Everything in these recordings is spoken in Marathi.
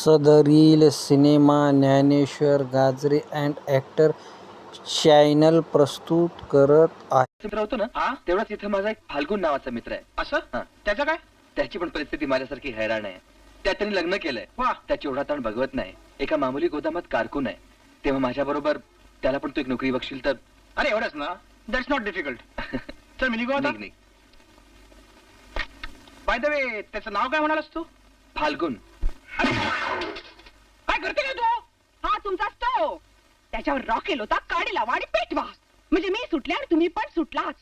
सदरील cinema Dnyaneshwar Gajare and actor channel प्रस्तुत करत आहे. मित्र होतो ना, तेवढाच इथे माझा एक फाल्गुन नावाचा मित्र आहे. असं त्याचं काय? त्याची पण परिस्थिती माझ्यासारखी हैराण आहे. त्याने लग्न केलंय. वा. त्याची ओढा ताण भगवत नाही. एका मामूली गोदामात कारकून आहे. तेव्हा माझ्या बरोबर त्याला पण तू एक नोकरी बघशील तर. अरे एवढंच ना, दॅट्स नॉट डिफिकल्ट. चल मी निघू आता. निघ. बाय द वे, त्याचं नाव काय म्हणालास तू? फाल्गुन. काय करते काय तू? हा तुमचा स्टोव. त्याच्यावर रॉकेल होता, काडी लावा आणि पेटवा. म्हणजे मी सुटले आणि तुम्ही पण सुटलाच.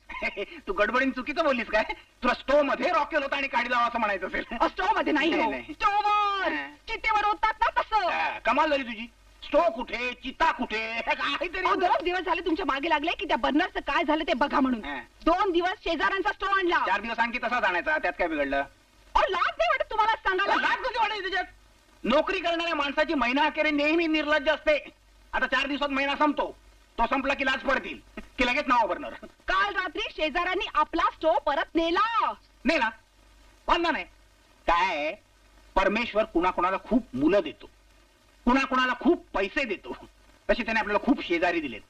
तू गडबडीन चुकीचं बोललीस काय? तुला स्टोव मध्ये रॉकेल होता आणि काडी लावा असं म्हणायचं असेल. स्टोव मध्ये नाही हो, नाही. स्टोवर चितेवर होतात ना तसं. कमाल झाली तुझी. स्टोव कुठे, चिता कुठे, हे काहीतरी. 2 दिवस झाले तुमच्या मागे लागले की त्या बर्नरचं काय झालं ते बघा म्हणून. 2 दिवस शेजाऱ्यांचा स्टोव आणला. 4 दिवस आणखी तसाच आणायचा, त्यात काय बिघडलं? लाज नाही वाटत तुम्हाला सांगायला? लाज कशी वाटायची त्याच्यात? नोकरी करणाऱ्या माणसाची महिना अखेर नेहमी निर्लज्ज असते. आता 4 दिवसात महिना संपतो, तो संपला की लाज पडतील की लगेच नाव बर्नर. काल रात्री शेजाऱ्यांनी आपला स्टोव परत नेला. नाही ना, वांधा नाही. काय परमेश्वर कुणाकुणाला खूप मुलं देतो, कुणाकुणाला खूप पैसे देतो. तसे त्याने आपल्याला खूप शेजारी दिलेत.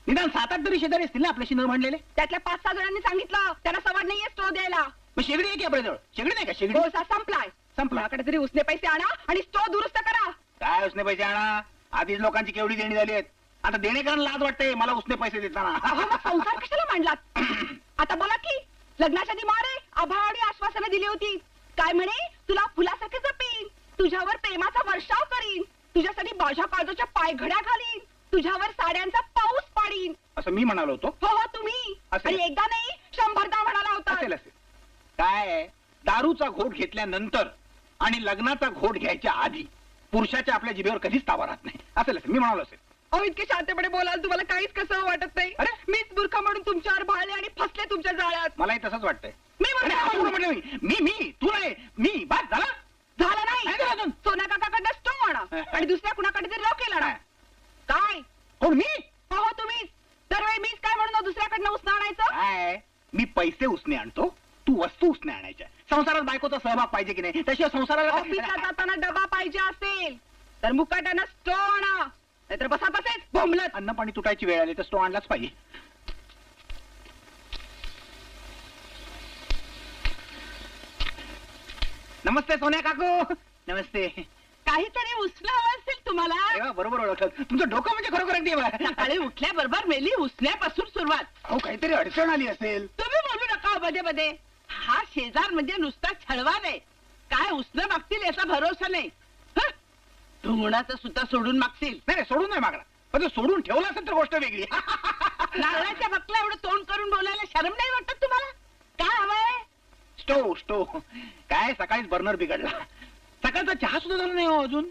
निदान 7-8 तरी शेजारी असतील ना आपल्याशी न म्हणलेले. त्यातल्या 5-6 जणांनी सांगितलं त्यांना सवड नाहीये स्टोव द्यायला. मग शेगडी आहे की आपल्याजवळ? शेगडी नाही का? शेगडी कोळसा संपलाय. संपला. माझ्याकडे तरी उसने पैसे आणा आणि स्टोव दुरुस्त करा. काय उसने पैसे आणा? आधीच लोकांची केवढी देणी झाली आहेत. आता देणेकरांना लाज वाटते मला उसने पैसे देताना. अहो, मग संसार कशाला मांडलात? आता बोला की लग्नाच्या आधी मारे आभाळी आश्वासनं दिली होती. काय म्हणे, तुला फुलासारखे जपीन, तुझ्यावर प्रेमाचा वर्षाव करीन, तुझ्यासाठी माझ्या काळजाच्या पायघड्या घालीन, तुझ्यावर साड्यांचा पाऊस पाडीन. असं मी म्हणालो होतो. हो हो तुम्ही. असेल. आणि एकदा नाही 100दा म्हणाला होता. असेल असेल. काय दारूचा घोट घेतल्यानंतर आणि लग्नाचा घोट घ्यायच्या आधी पुरुषाच्या आपल्या जिभेवर कधीच ताबा राहत नाही. असेल असेल, मी म्हणालो असेल. अहो, इतके शांतपणे बोलाल तुम्हाला काहीच कसं वाटत नाही. अरे? मीच मूर्ख म्हणून तुमच्यावर भाळले आणि फसले तुमच्या जाळ्यात. मलाही तसंच वाटतंय. मी अरे, असं म्हणते कुठं म्हटलं मी? मी तू नाही, मी. बस झाला. झालं नाही झालं नाही. अजून. सोन्या काकाकडनं स्टोव आणा आणि दुसऱ्या कुणाकडे तरी रॉकेल आणा. काय कोण मी? हो हो तुम्हीच. दरवेळी मीच काय म्हणून दुसऱ्याकडनं उसनं आणायचं. काय मी पैसे उसने आणतो, तू वस्तू उसने आणायच्या. संसारात बायकोचा सहभाग पाहिजे की नाही? तशी संसाराला ऑफिसला जाताना डबा पाहिजे असेल तर मुकाट्यानं स्टोव आणा, नाहीतर बसा तसेच बोंबलत. अन्न पाणी तुटायची वेळ आली तर तो आणलाच पाहिजे. नमस्ते सोन्या काकू. नमस्ते. काहीतरी उसनं हवं असेल तुम्हाला. अरे वा, बरोबर ओळखलं. तुमचं डोकं म्हणजे खरोखर अगदी बरं. सकाळी उठल्याबरोबर मेली उसण्यापासून सुरुवात. अहो काहीतरी अडचण आली असेल. तुम्ही बोलू नका मध्ये मध्ये. हा शेजार म्हणजे नुसता छळवा नाही. काय उसनं मागतील याचा भरोसा नाही. हं? धुंगणाचं सुद्धा सोडून मागतील. नाही नाही, सोडून नाही मागला, पण ते सोडून ठेवलं असेल तर गोष्ट वेगळी. नारळाच्या बकला एवढं तोंड करून बोलायला शरम नाही वाटत तुम्हाला? काय हवंय? Stove stove. काय सकाळीच बर्नर बिघडला. सकाळचा चहा सुद्धा झाला नाही हो अजून.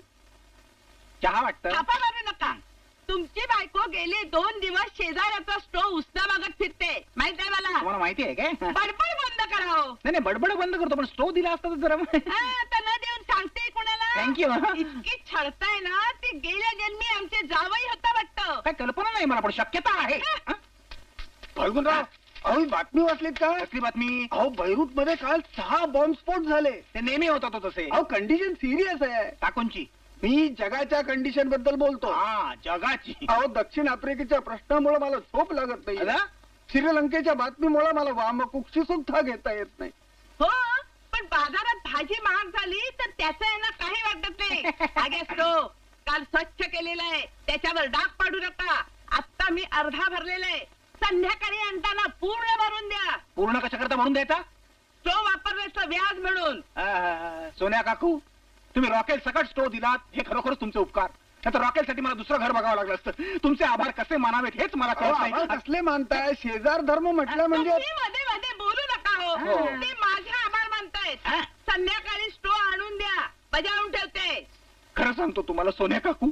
चहा वाटतं. थापा मारू नका. तुमची बायको गेले 2 दिवस शेजाऱ्याचा स्टोव उसना मागत फिरते. माहित आहे मला. तुम्हाला माहिती आहे काय? नाही बडबड बंद करा हो. नाही, बडबड बंद करतो, पण स्टोव दिला असता तर जरा. आता न देऊन सांगते कोणाला. थँक्यू. इतकी छळताय ना, ते गेल्या जन्मी आमचे जावई होता वाटतं. काय कल्पना नाही मला, पण शक्यता आहे. फाल्गुनराव, अहो बातमी वाचलीत का? कसली बातमी? अहो बैरूत मध्ये काल 6 बॉम्बस्फोट झाले. ते नेहमी होतात तो तसे. अहो कंडिशन सिरियस आहे. टाकूनची. मी जगाच्या कंडिशन बद्दल बोलतो. हा जगाची. अहो दक्षिण आफ्रिकेच्या प्रश्नामुळे मला झोप लागत नाही. श्रीलंकेच्या बातमीमुळे मला वामकुक्षी सुद्धा घेता येत नाही. हो, पण बाजारात भाजी महाग झाली तर त्याचं यांना काही वाटत नाही. अगे स्टोव काल स्वच्छ केलेला आहे, त्याच्यावर डाग पाडू नका. आता मी अर्धा भरलेला आहे. संध्याकाळी आणताना पूर्ण भरून द्या. पूर्ण कशा करता म्हणून द्यायचा? स्टोव वापरण्याचं व्याज म्हणून. सोन्या काकू, तुम्ही रॉकेल सकट स्टोव दिलात हे खरोखरच तुमचे उपकार. नाहीतर रॉकेलसाठी मला दुसरं घर बघावं लागलं असतं. तुमचे आभार कसे मानावेत हेच मला कळत नाही. कसले मानताय? शेजार धर्म म्हटलं म्हणजे. तुम्ही मध्ये मध्ये बोलू नका हो. ते माझे आभार मानतायत. संध्याकाळी स्टोव आणून द्या, बजावून ठेवते. खरं सांगतो तुम्हाला सोन्या काकू,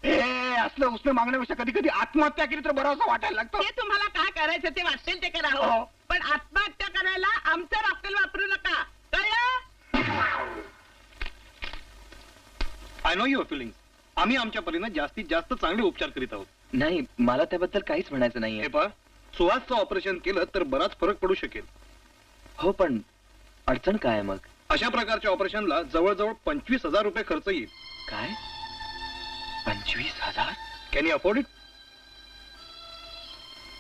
हे असलं उसने मागण्यापेक्षा कधी कधी आत्महत्या केली तर बरं असं वाटायला लागतं. ते तुम्हाला काय करायचं ते वाटेल ते करा हो. पण आत्महत्या करायला आमचं रॉकेल वापरू नका, कळलं? I know your feeling. आम्ही आमच्या परीनं जास्तीत जास्त चांगले उपचार करीत आहोत. नाही, मला त्याबद्दल काहीच म्हणायचं नाहीये. हे पहा, सुहासचं ऑपरेशन केलं तर बराच फरक पडू शकेल. हो, पण अडचण काय आहे मग? अशा प्रकारच्या ऑपरेशनला जवळजवळ 25,000 रुपये खर्च येईल. काय 25,000? Can you afford it?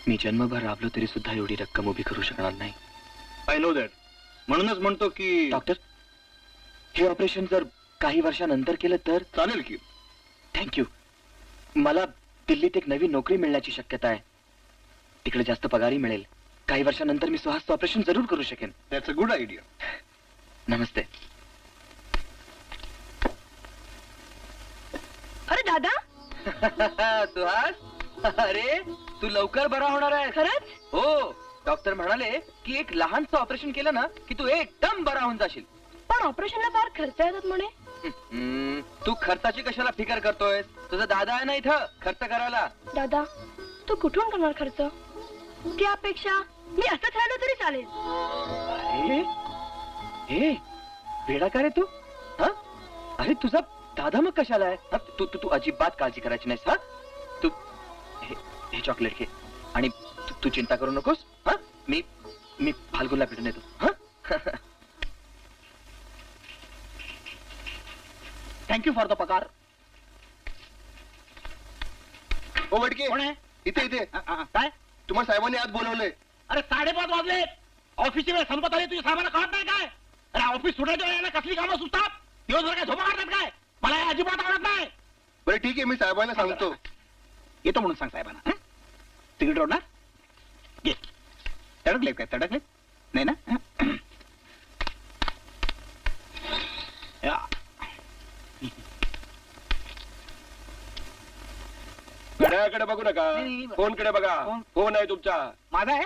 मी जन्मभर राबलो तरी सुद्धा एवढी रक्कम उभी करू शकणार नाही. I know that. म्हणूनच म्हणतो की डॉक्टर, हे ऑपरेशन जर काही वर्षानंतर केलं तर? चालेल की. थँक्यू. मला दिल्लीत एक नवीन नोकरी मिळण्याची शक्यता आहे. तिकडे जास्त पगारही मिळेल. काही वर्षानंतर मी सुहासचं ऑपरेशन जरूर करू शकेन. That's a good idea. नमस्ते. अरे दादा, सुहास, अरे तू लवकर बरा होणार आहे. खरंच? हो, डॉक्टर म्हणाले की एक लहानसं ऑपरेशन केलं ना की तू एकदम बरा होऊन जाशील. पण ऑपरेशनला फार खर्च येतात म्हणे. तू खर्चाची कशाला फिकर करतोय? तुझा दादा आहे ना इथं खर्च करायला. दादा, तू कुठून करणार खर्च? त्यापेक्षा मी असंच राहिलो तरी चालेल. अरे हे वेडा का रे तू? हा? अरे तुझा दादा मग कशाला आहे? हा, तू तू तू अजिबात काळजी करायची नाहीस. हा, तू हे चॉकलेट घे आणि तू चिंता करू नकोस. हा, मी मी फाल्गुनला भेटून येतो. हा. थँक्यू फॉर द पगार. ओ वडके, कोण आहे? इथे इथे काय? तुम्हाला साहेबांनी आज बोलवलंय. अरे 5:30 वाजले. ऑफिसची वेळ संपत आली. तुझ्या साहेबांना कळत नाही काय? अरे ऑफिस सुटायच्या वेळेला कसली कामं सुचतात? दिवसभर काय झोपा काढतात काय? मला हे अजिबात आवडत नाही. बरं ठीक आहे, मी साहेबांना सांगतो. येतो म्हणून सांग साहेबांना. तिकीट रोडणार घे. तडकले काय? तडकले नाही ना? या. घड्याळाकडे बघू नका, नाही, फोनकडे बघा. फोन? फोन आहे तुमचा. माझा आहे?